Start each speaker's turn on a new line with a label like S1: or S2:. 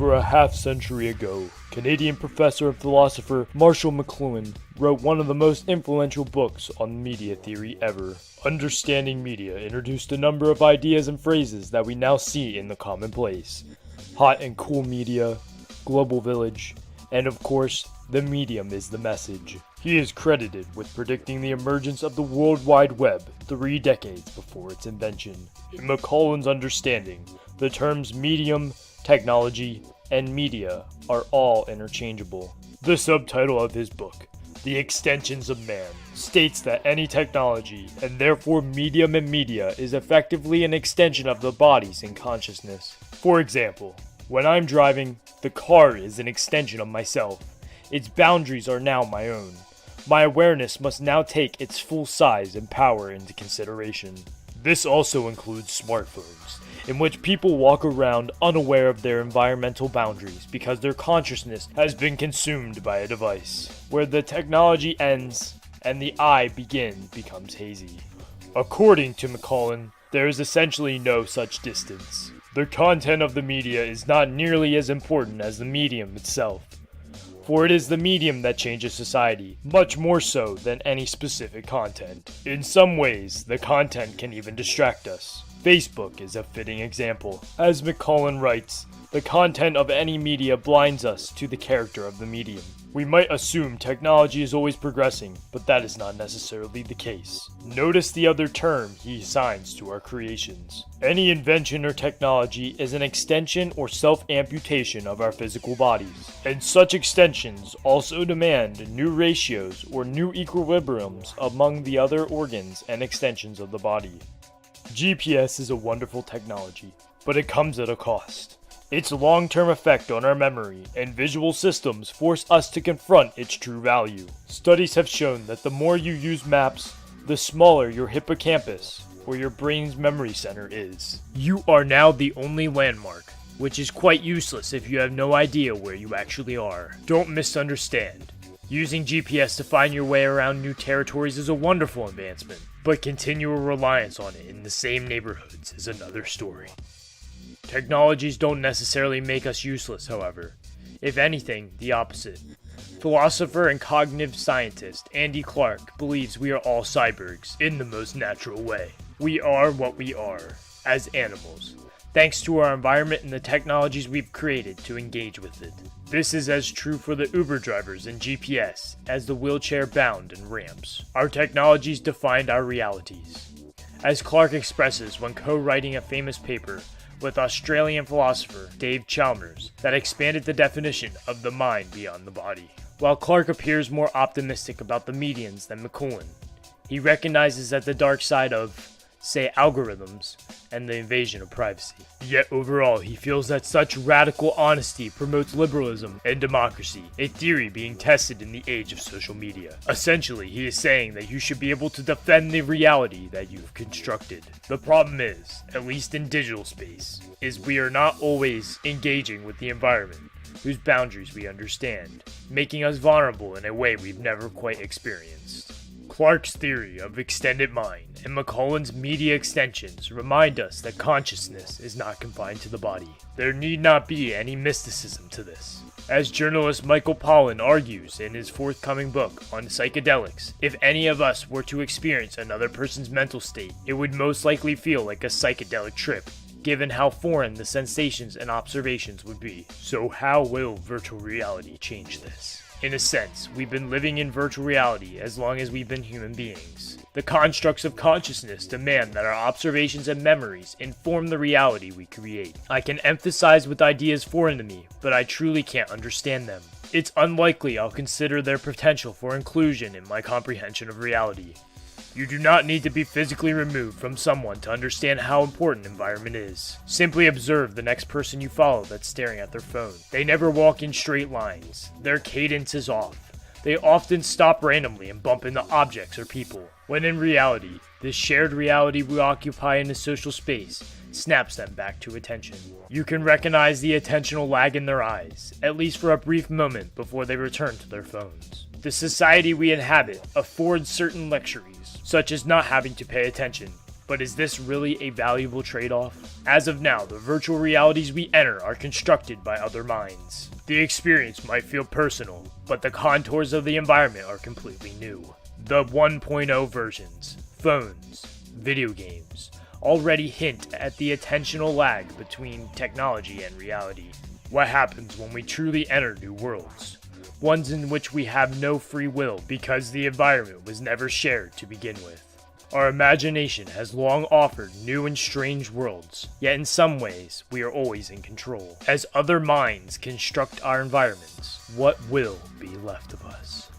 S1: Over a half-century ago, Canadian professor and philosopher Marshall McLuhan wrote one of the most influential books on media theory ever. Understanding Media introduced a number of ideas and phrases that we now see in the commonplace. Hot and cool media, global village, and of course, the medium is the message. He is credited with predicting the emergence of the World Wide Web 3 decades before its invention. In McLuhan's understanding, the terms medium, technology, and media are all interchangeable. The subtitle of his book, The Extensions of Man, states that any technology, and therefore medium and media, is effectively an extension of the bodies in consciousness. For example, when I'm driving, the car is an extension of myself. Its boundaries are now my own. My awareness must now take its full size and power into consideration. This also includes smartphones, in which people walk around unaware of their environmental boundaries because their consciousness has been consumed by a device, where the technology ends and the I becomes hazy. According to McLuhan, there is essentially no such distance. The content of the media is not nearly as important as the medium itself, for it is the medium that changes society, much more so than any specific content. In some ways, the content can even distract us. Facebook is a fitting example. As McLuhan writes, the content of any media blinds us to the character of the medium. We might assume technology is always progressing, but that is not necessarily the case. Notice the other term he assigns to our creations. Any invention or technology is an extension or self-amputation of our physical bodies, and such extensions also demand new ratios or new equilibriums among the other organs and extensions of the body. GPS is a wonderful technology, but it comes at a cost. Its long-term effect on our memory and visual systems force us to confront its true value. Studies have shown that the more you use maps, the smaller your hippocampus, or your brain's memory center, is. You are now the only landmark, which is quite useless if you have no idea where you actually are. Don't misunderstand. Using GPS to find your way around new territories is a wonderful advancement, but continual reliance on it in the same neighborhoods is another story. Technologies don't necessarily make us useless, however. If anything, the opposite. Philosopher and cognitive scientist Andy Clark believes we are all cyborgs in the most natural way. We are what we are, as animals, thanks to our environment and the technologies we've created to engage with it. This is as true for the Uber drivers and GPS as the wheelchair-bound and ramps. Our technologies defined our realities. As Clark expresses when co-writing a famous paper with Australian philosopher Dave Chalmers that expanded the definition of the mind beyond the body. While Clark appears more optimistic about the medians than McLuhan, he recognizes that the dark side of, say, algorithms and the invasion of privacy. Yet overall, he feels that such radical honesty promotes liberalism and democracy, a theory being tested in the age of social media. Essentially, he is saying that you should be able to defend the reality that you've constructed. The problem is, at least in digital space, is we are not always engaging with the environment, whose boundaries we understand, making us vulnerable in a way we've never quite experienced. Clark's theory of extended mind and McLuhan's media extensions remind us that consciousness is not confined to the body. There need not be any mysticism to this. As journalist Michael Pollan argues in his forthcoming book on psychedelics, if any of us were to experience another person's mental state, it would most likely feel like a psychedelic trip, given how foreign the sensations and observations would be. So how will virtual reality change this? In a sense, we've been living in virtual reality as long as we've been human beings. The constructs of consciousness demand that our observations and memories inform the reality we create. I can emphasize with ideas foreign to me, but I truly can't understand them. It's unlikely I'll consider their potential for inclusion in my comprehension of reality. You do not need to be physically removed from someone to understand how important environment is. Simply observe the next person you follow that's staring at their phone. They never walk in straight lines. Their cadence is off. They often stop randomly and bump into objects or people, when in reality, this shared reality we occupy in a social space snaps them back to attention. You can recognize the attentional lag in their eyes, at least for a brief moment before they return to their phones. The society we inhabit affords certain luxuries, such as not having to pay attention, But is this really a valuable trade-off? As of now, the virtual realities we enter are constructed by other minds. The experience might feel personal, but the contours of the environment are completely new. The 1.0 versions, phones, video games, already hint at the attentional lag between technology and reality. What happens when we truly enter new worlds? Ones in which we have no free will because the environment was never shared to begin with. Our imagination has long offered new and strange worlds, yet in some ways we are always in control. As other minds construct our environments, what will be left of us?